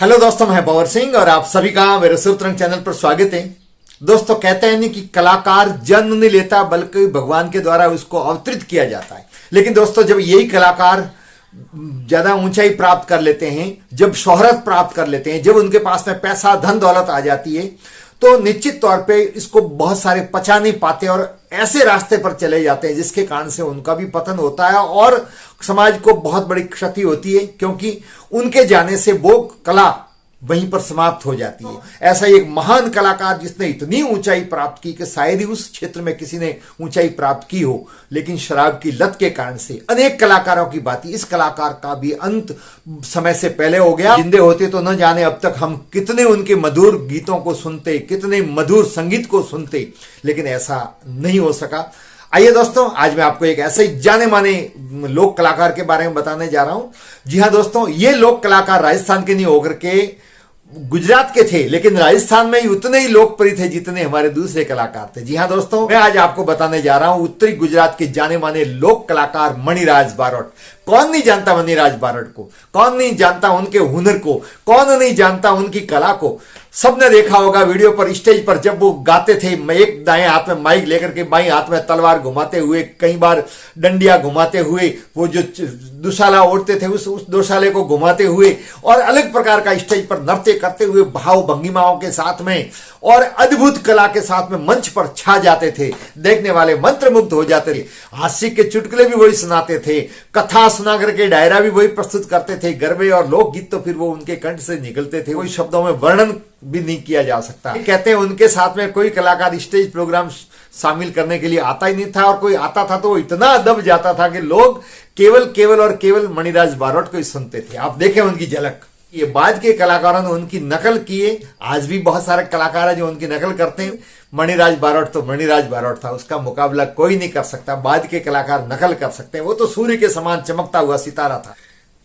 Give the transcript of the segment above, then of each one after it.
Hello दोस्तों, मैं power Singh और आप सभी का मेरे सूत्रंग चैनल पर स्वागत है। दोस्तों, कहते हैं नहीं कि कलाकार जन्म नहीं लेता बल्कि भगवान के द्वारा उसको अवतरित किया जाता है। लेकिन दोस्तों, जब यही कलाकार ज्यादा ऊंचाई प्राप्त कर लेते हैं, जब शोहरत प्राप्त कर लेते हैं, जब उनके पास में पैसा धन दौलत आ जाती है, तो निश्चित तौर पे इसको बहुत सारे पचा नहीं पाते और ऐसे रास्ते पर चले जाते हैं जिसके कारण से उनका भी पतन होता है और समाज को बहुत बड़ी क्षति होती है, क्योंकि उनके जाने से वो कला वहीं पर समाप्त हो जाती है। ऐसा एक महान कलाकार जिसने इतनी ऊंचाई प्राप्त की कि शायद ही उस क्षेत्र में किसी ने ऊंचाई प्राप्त की हो, लेकिन शराब की लत के कारण से अनेक कलाकारों की बात, इस कलाकार का भी अंत समय से पहले हो गया। जिंदे होते तो न जाने अब तक हम कितने उनके मधुर गीतों को सुनते, कितने मधुर संगीत को सुनते, लेकिन ऐसा नहीं हो सका। आइए दोस्तों, आज मैं आपको एक ऐसे जाने माने लोक कलाकार के बारे में बताने जा रहा हूं। जी हां दोस्तों, ये लोक कलाकार राजस्थान के नहीं होकर के गुजरात के थे, लेकिन राजस्थान में ही उतने ही लोकप्रिय थे जितने हमारे दूसरे कलाकार थे। जी हां दोस्तों, मैं आज आपको बताने जा रहा हूं उत्तरी गुजरात के जाने माने लोक कलाकार मणिराज बारोट। कौन नहीं जानता मणिराज बारोट को, कौन नहीं जानता उनके हुनर को, कौन नहीं जानता उनकी कला को। सबने देखा होगा वीडियो पर, स्टेज पर जब वो गाते थे, एक दाएं हाथ में माइक लेकर के बाएं हाथ में तलवार घुमाते हुए, कई बार डंडिया घुमाते हुए, वो जो दुशाला ओढ़ते थे उस दुशाले को घुमाते हुए और अलग प्रकार का स्टेज पर नृत्य करते हुए भाव भंगिमाओं के साथ में और अद्भुत कला के साथ में मंच पर छा जाते थे। देखने वाले मंत्रमुग्ध हो जाते थे। हास्य के चुटकुले भी वही सुनाते थे, कथा सुना करके डायरा भी वही प्रस्तुत करते थे, गरबे और लोकगीत तो फिर वो उनके कंठ से निकलते थे, कोई शब्दों में वर्णन भी नहीं किया जा सकता। कहते हैं उनके साथ में कोई कलाकार स्टेज प्रोग्राम शामिल करने के लिए आता ही नहीं था, और कोई आता था तो वो इतना दब जाता था कि लोग केवल मणिराज बारोट को ही सुनते थे। आप देखें उनकी झलक। ये बाद के कलाकारों ने उनकी नकल की है, आज भी बहुत सारे कलाकार हैं जो उनकी नकल करते हैं। मणिराज बारोट तो मणिराज बारोट था, उसका मुकाबला कोई नहीं कर सकता। बाद के कलाकार नकल कर सकते हैं, वो तो सूर्य के समान चमकता हुआ सितारा था।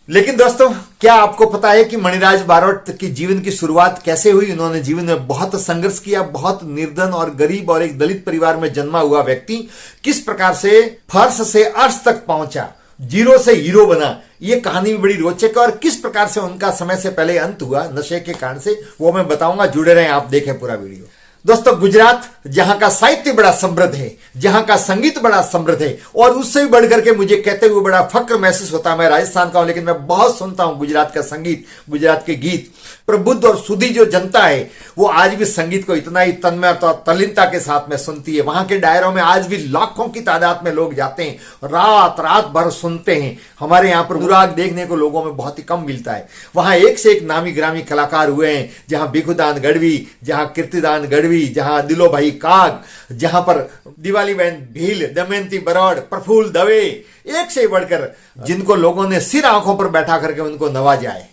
लेकिन दोस्तों, क्या आपको पता है कि मणिराज बारोट की जीवन की शुरुआत कैसे हुई? उन्होंने जीवन में बहुत संघर्ष किया, बहुत निर्धन और गरीब और एक दलित परिवार में जन्मा हुआ व्यक्ति किस प्रकार से फर्श से अर्श तक पहुंचा, जीरो से हीरो बना, ये कहानी भी बड़ी रोचक है। और किस प्रकार से उनका समय से पहले अंत हुआ नशे के कारण से, वो मैं बताऊंगा। जुड़े रहें, आप देखें पूरा वीडियो। दोस्तों, गुजरात जहां का साहित्य बड़ा समृद्ध है, जहां का संगीत बड़ा समृद्ध है, और उससे भी बढ़कर के मुझे कहते हुए बड़ा फक्र महसूस होता है। मैं राजस्थान का हूं, लेकिन मैं बहुत सुनता हूं गुजरात का संगीत, गुजरात के गीत। प्रबुद्ध और सुधी जो जनता है वो आज भी संगीत को इतना ही तन्मयता और तल्लीनता के साथ में सुनती है। वहां के डायरों में आज भी लाखों की तादाद में लोग जाते हैं, रात रात भर सुनते हैं। हमारे यहाँ पर अनुराग देखने को लोगों में बहुत ही कम मिलता है। वहां एक से एक नामी ग्रामी कलाकार हुए हैं, जहां भिखुदान गढ़वी, जहां कीर्तिदान गढ़वी, जहां दिलो भाई काग, जहां पर दिवाली बहन भील, दमयंती बरौड़, प्रफुल्ल दवे, एक से बढ़कर जिनको लोगों ने सिर आंखों पर बैठा करके उनको नवाजा है।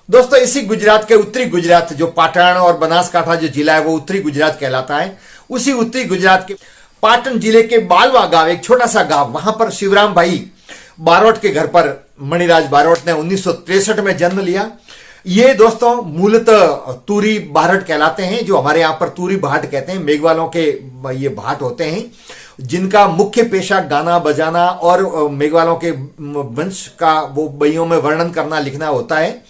दोस्तों, इसी गुजरात के उत्तरी गुजरात, जो पाटण और बनासकांठा जो जिला है वो उत्तरी गुजरात कहलाता है, उसी उत्तरी गुजरात के पाटण जिले के बालवा गांव, एक छोटा सा गांव, वहां पर शिवराम भाई बारोट के घर पर मणिराज बारोट ने 1963 में जन्म लिया। ये दोस्तों मूलतः तूरी बारट कहलाते हैं, जो हमारे यहां पर तूरी भाट कहते हैं। मेघवालों के ये भाट होते हैं जिनका मुख्य पेशा गाना बजाना और मेघवालों के वंश का वो बइयों में वर्णन करना लिखना होता है।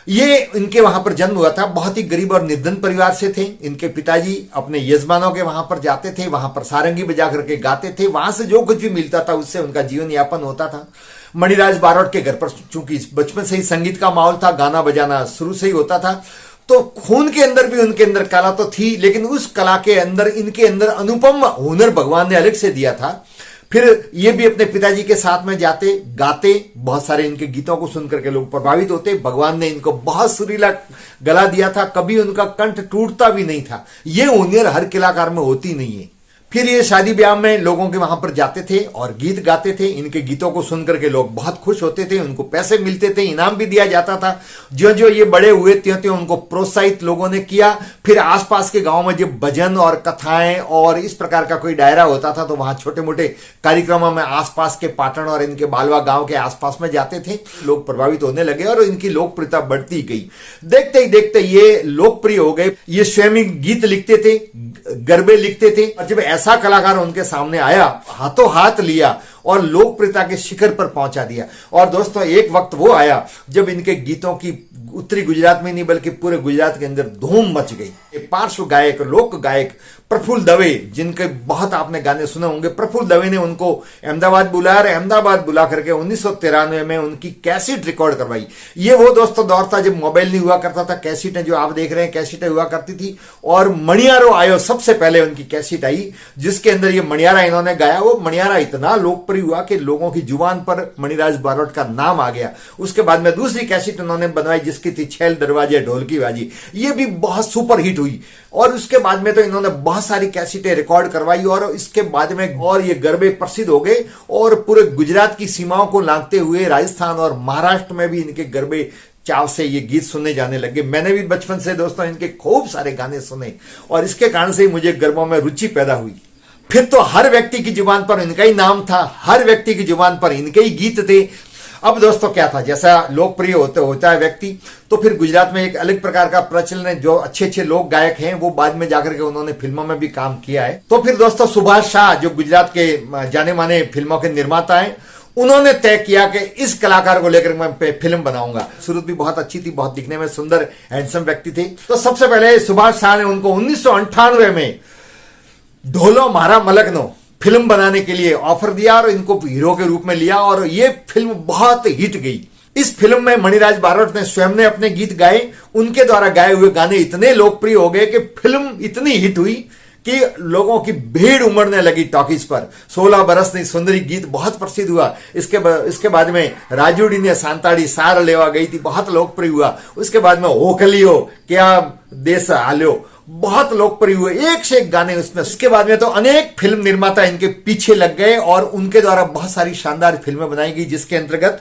ये इनके वहां पर जन्म हुआ था। बहुत ही गरीब और निर्धन परिवार से थे। इनके पिताजी अपने यजमानों के वहां पर जाते थे, वहां पर सारंगी बजा करके गाते थे, वहां से जो कुछ भी मिलता था उससे उनका जीवन यापन होता था। मणिराज बारोट के घर पर चूंकि बचपन से ही संगीत का माहौल था, गाना बजाना शुरू से ही होता था, तो खून के अंदर भी उनके अंदर कला तो थी, लेकिन उस कला के अंदर इनके अंदर अनुपम हुनर भगवान ने अलग से दिया था। फिर ये भी अपने पिताजी के साथ में जाते गाते, बहुत सारे इनके गीतों को सुनकर के लोग प्रभावित होते। भगवान ने इनको बहुत सुरीला गला दिया था, कभी उनका कंठ टूटता भी नहीं था। ये हुनर हर कलाकार में होती नहीं है। फिर ये शादी ब्याह में लोगों के वहां पर जाते थे और गीत गाते थे। इनके गीतों को सुनकर के लोग बहुत खुश होते थे, उनको पैसे मिलते थे, इनाम भी दिया जाता था। जो जो ये बड़े हुए त्यों उनको प्रोत्साहित लोगों ने किया। फिर आसपास के गांव में जब भजन और कथाएं और इस प्रकार का कोई डायरा होता था तो वहां छोटे मोटे कार्यक्रमों में आसपास के पाटण और इनके बालवा गांव के आसपास में जाते थे। लोग प्रभावित होने लगे और इनकी लोकप्रियता बढ़ती गई। देखते ही देखते ये लोकप्रिय हो गए। ये स्वयं गीत लिखते थे, गरबे लिखते थे, और जब ऐसा कलाकार उनके सामने आया, हाथों हाथ लिया और लोकप्रियता के शिखर पर पहुंचा दिया। और दोस्तों एक वक्त वो आया जब इनके गीतों की उत्तरी गुजरात में नहीं बल्कि पूरे गुजरात के अंदर धूम मच गई। पार्श्व गायक, लोक गायक प्रफुल्ल दवे, जिनके बहुत आपने गाने सुने होंगे, प्रफुल्ल दवे ने उनको अहमदाबाद बुलाया और अहमदाबाद बुला करके 1993 में उनकी कैसेट रिकॉर्ड करवाई। ये वो दोस्तों दौर था जब मोबाइल नहीं हुआ करता था, कैसेटें जो आप देख रहे हैं कैसेटें हुआ करती थी। और मणियारो आयो सबसे पहले उनकी कैसेट आई, जिसके अंदर ये मणियारा इन्होंने गाया। वो मणियारा इतना लोकप्रिय हुआ कि लोगों की जुबान पर मणिराज बारोट का नाम आ गया। उसके बाद में दूसरी कैसेट उन्होंने बनवाई जिसकी थी छेल दरवाजे ढोल की बाजी, ये भी बहुत सुपर हिट हुई। और उसके बाद में तो इन्होंने बहुत सारी कैसेटें रिकॉर्ड करवाई और इसके बाद में और ये गरबे प्रसिद्ध हो गए और पूरे गुजरात की सीमाओं को लांघते हुए राजस्थान और महाराष्ट्र में भी इनके गरबे चाव से ये गीत सुनने जाने लगे। मैंने भी बचपन से दोस्तों इनके खूब सारे गाने सुने और इसके कारण से मुझे गरबों में रुचि पैदा हुई। फिर तो हर व्यक्ति की जुबान पर इनका ही नाम था, हर व्यक्ति की जुबान पर इनके ही गीत थे। अब दोस्तों क्या था, जैसा लोकप्रिय होता है व्यक्ति, तो फिर गुजरात में एक अलग प्रकार का प्रचलन है। जो अच्छे अच्छे लोक गायक हैं वो बाद में जाकर के उन्होंने फिल्मों में भी काम किया है। तो फिर दोस्तों सुभाष शाह जो गुजरात के जाने माने फिल्मों के निर्माता हैं, उन्होंने तय किया कि इस कलाकार को लेकर मैं फिल्म बनाऊंगा। सूरत भी बहुत अच्छी थी, बहुत दिखने में सुंदर हैंडसम व्यक्ति थे। तो सबसे पहले सुभाष शाह ने उनको 1998 में ढोलो मारा मलकनो फिल्म बनाने के लिए ऑफर दिया और इनको हीरो के रूप में लिया और ये फिल्म बहुत हिट गई। इस फिल्म में मणिराज बारोट ने स्वयं ने अपने गीत गाए। उनके द्वारा गाए हुए गाने इतने लोकप्रिय हो गए कि फिल्म इतनी हिट हुई कि लोगों की भीड़ उमड़ने लगी टॉकीज पर। 16 बरस नहीं सुंदरी गीत बहुत प्रसिद्ध हुआ। इसके बाद में राजूड़ी ने सांताड़ी सार लेवा गई थी, बहुत लोकप्रिय हुआ। उसके बाद में होकलियो क्या देश हाल्यो बहुत लोकप्रिय हुए, एक से एक गाने उसमें। इसके बाद में तो अनेक फिल्म निर्माता इनके पीछे लग गए और उनके द्वारा बहुत सारी शानदार फिल्में बनाई गई, जिसके अंतर्गत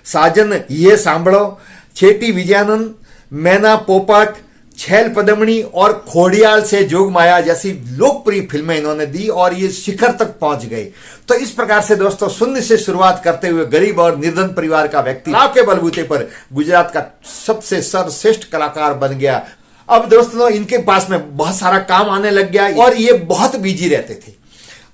साजन ये सांभळो, छेटी विजयानंद, मैना पोपट, छेल पदमणी और खोडियाल से जोगमाया जैसी लोकप्रिय फिल्में इन्होंने दी और ये शिखर तक पहुंच गए। तो इस प्रकार से दोस्तों शून्य से शुरुआत करते हुए गरीब और निर्धन परिवार का व्यक्ति कला के बलबूते पर गुजरात का सबसे सर्वश्रेष्ठ कलाकार बन गया। अब दोस्तों इनके पास में बहुत सारा काम आने लग गया और ये बहुत बिजी रहते थे।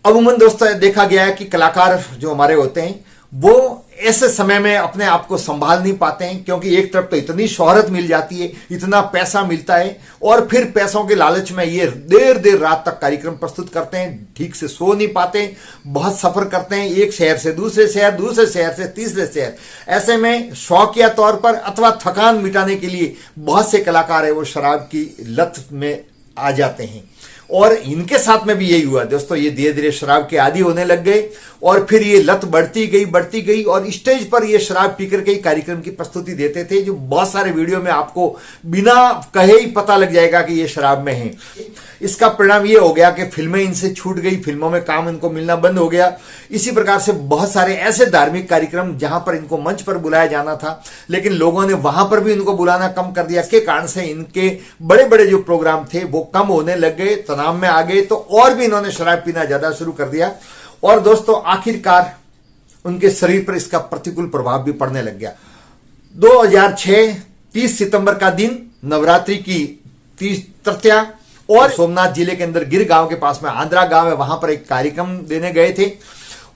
अमूमन दोस्तों देखा गया है कि कलाकार जो हमारे होते हैं वो ऐसे समय में अपने आप को संभाल नहीं पाते हैं, क्योंकि एक तरफ तो इतनी शोहरत मिल जाती है, इतना पैसा मिलता है और फिर पैसों के लालच में ये देर देर रात तक कार्यक्रम प्रस्तुत करते हैं, ठीक से सो नहीं पाते, बहुत सफर करते हैं एक शहर से दूसरे शहर, दूसरे शहर से तीसरे शहर। ऐसे में शौकिया तौर पर अथवा थकान मिटाने के लिए बहुत से कलाकार है वो शराब की लत में आ जाते हैं और इनके साथ में भी यही हुआ दोस्तों। ये धीरे धीरे शराब के आदी होने लग गए और फिर ये लत बढ़ती गई और स्टेज पर ये शराब पीकर के कार्यक्रम की प्रस्तुति देते थे, जो बहुत सारे वीडियो में आपको बिना कहे ही पता लग जाएगा कि ये शराब में है। इसका परिणाम ये हो गया कि फिल्में इनसे छूट गई, फिल्मों में काम इनको मिलना बंद हो गया। इसी प्रकार से बहुत सारे ऐसे धार्मिक कार्यक्रम जहां पर इनको मंच पर बुलाया जाना था, लेकिन लोगों ने वहां पर भी इनको बुलाना कम कर दिया। इसके कारण से इनके बड़े बड़े जो प्रोग्राम थे वो कम होने लग गए, तनाव में आ गए, तो और भी इन्होंने शराब पीना ज्यादा शुरू कर दिया। और दोस्तों आखिरकार उनके शरीर पर इसका प्रतिकूल प्रभाव भी पड़ने लग गया। 2006 30 सितंबर का दिन, नवरात्रि की 30 तृतीया, और सोमनाथ जिले के अंदर गिर गांव के पास में आंध्रा गांव है, वहां पर एक कार्यक्रम देने गए थे।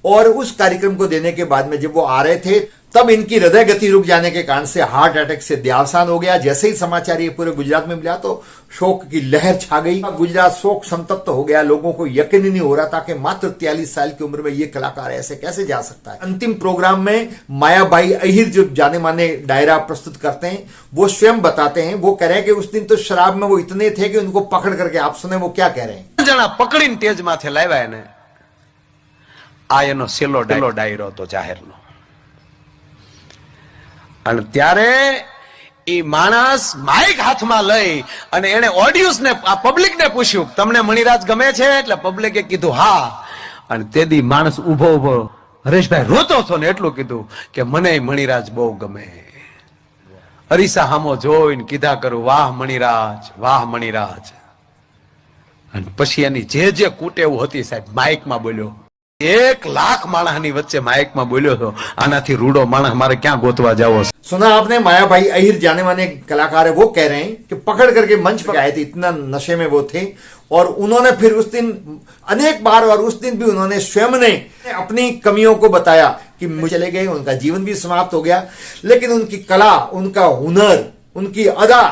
और उस कार्यक्रम को देने के बाद में जब वो आ रहे थे तब इनकी हृदय गति रुक जाने के कारण से हार्ट अटैक से देहावसान हो गया। जैसे ही समाचार ये पूरे गुजरात में मिला तो शोक की लहर छा गई। गुजरात शोक संतप्त हो गया। लोगों को यकीन ही नहीं हो रहा था कि मात्र 43 साल की उम्र में ये कलाकार ऐसे कैसे जा सकता है। अंतिम प्रोग्राम में मायाबाई अहिर जो जाने माने डायरा प्रस्तुत करते हैं, वो स्वयं बताते हैं, वो कह रहे हैं कि उस दिन तो शराब में वो इतने थे कि उनको पकड़ करके, आप सुने वो क्या कह रहे हैं। जना पकड़ीने तेज माथे लाव्या ने आ एनो सेलो डायरो तो जाહેરનો અને ત્યારે ઈ માણસ માઇક હાથમાં લઈ અને એને ઓડિયન્સ ને આ પબ્લિક ને પૂછ્યું તમને મણિરાજ ગમે છે એટલે પબ્લિકે કીધું હા અને તેદી માણસ ઊભો ઊભો હરેશભાઈ રોતો હતો ને એટલું કીધું કે મને મણિરાજ બહુ ગમે। અરીસા હામો જોઈને કીધા કરું વાહ મણિરાજ અને પછી એની જે કુટેવ હતી સાહેબ માઇકમાં બોલ્યો। 1 લાખ માણસની વચ્ચે માઇકમાં બોલ્યો હતો। આનાથી રૂડો માણસ મારે ક્યાં ગોતવા જાવો। सुना आपने, माया भाई अहिर जाने माने कलाकार है, वो कह रहे हैं कि पकड़ करके मंच पर आए थे, इतना नशे में वो थे। और उन्होंने फिर उस दिन अनेक बार, और उस दिन भी उन्होंने स्वयं ने अपनी कमियों को बताया कि मुझे चले गए, उनका जीवन भी समाप्त हो गया, लेकिन उनकी कला, उनका हुनर, उनकी अदा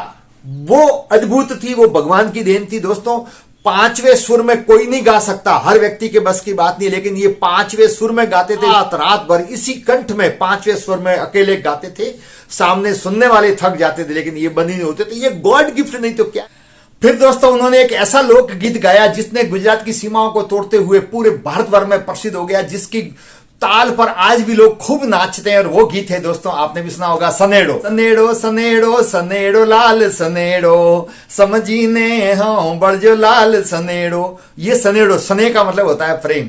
वो अद्भुत थी, वो भगवान की देन थी। दोस्तों, पांचवें सुर में कोई नहीं गा सकता, हर व्यक्ति के बस की बात नहीं, लेकिन ये पांचवें सुर में गाते थे, रात भर इसी कंठ में पांचवें सुर में अकेले गाते थे, सामने सुनने वाले थक जाते थे, लेकिन ये बंद नहीं होते थे। ये गॉड गिफ्ट नहीं तो क्या। फिर दोस्तों, उन्होंने एक ऐसा लोकगीत गाया जिसने गुजरात की सीमाओं को तोड़ते हुए पूरे भारत भर में प्रसिद्ध हो गया, जिसकी ताल पर आज भी लोग खूब नाचते हैं, और वो गीत है दोस्तों, आपने भी सुना होगा, सनेड़ो सनेड़ो सनेड़ो सनेड़ो लाल सनेड़ो समझीने हाँ बड़जो लाल सनेड़ो। ये सनेड़ो, सने का मतलब होता है प्रेम,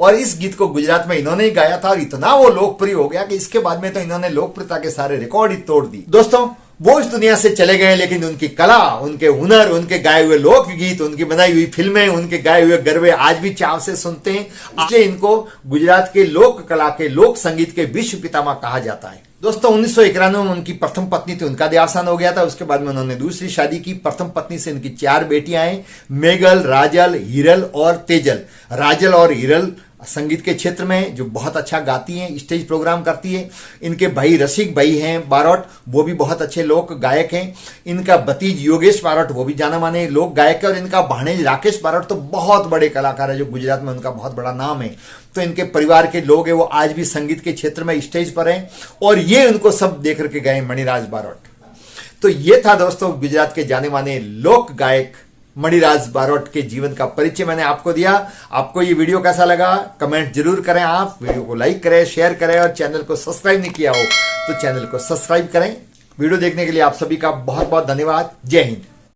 और इस गीत को गुजरात में इन्होंने ही गाया था, और इतना वो लोकप्रिय हो गया कि इसके बाद में तो इन्होंने लोकप्रियता के सारे रिकॉर्ड ही तोड़ दी। दोस्तों, वो इस दुनिया से चले गए, लेकिन उनकी कला, उनके हुनर, उनके गाए हुए लोकगीत, उनकी बनाई हुई फिल्में, उनके गाए हुए गरबे आज भी चाव से सुनते हैं। इसलिए इनको गुजरात के लोक कला के, लोक संगीत के विश्व पितामह कहा जाता है। दोस्तों, 1991 में उनकी प्रथम पत्नी थी, उनका देहावसान हो गया था। उसके बाद में उन्होंने दूसरी शादी की। प्रथम पत्नी से इनकी 4 बेटियां हैं, मेघल, राजल, हिरल और तेजल। राजल और हिरल संगीत के क्षेत्र में जो बहुत अच्छा गाती हैं, स्टेज प्रोग्राम करती है। इनके भाई रसिक भाई हैं बारोट, वो भी बहुत अच्छे लोक गायक हैं। इनका भतीज योगेश बारोट, वो भी जाना माने लोक गायक है। और इनका भाणेज राकेश बारोट तो बहुत बड़े कलाकार है, जो गुजरात में उनका बहुत बड़ा नाम है। तो इनके परिवार के लोग हैं, वो आज भी संगीत के क्षेत्र में स्टेज पर हैं, और ये उनको सब देख करके गए, मणिराज बारोट। तो ये था दोस्तों गुजरात के जाने माने लोक गायक मणिराज बारोट के जीवन का परिचय मैंने आपको दिया। आपको ये वीडियो कैसा लगा कमेंट जरूर करें। आप वीडियो को लाइक करें, शेयर करें, और चैनल को सब्सक्राइब नहीं किया हो तो चैनल को सब्सक्राइब करें। वीडियो देखने के लिए आप सभी का बहुत बहुत धन्यवाद। जय हिंद।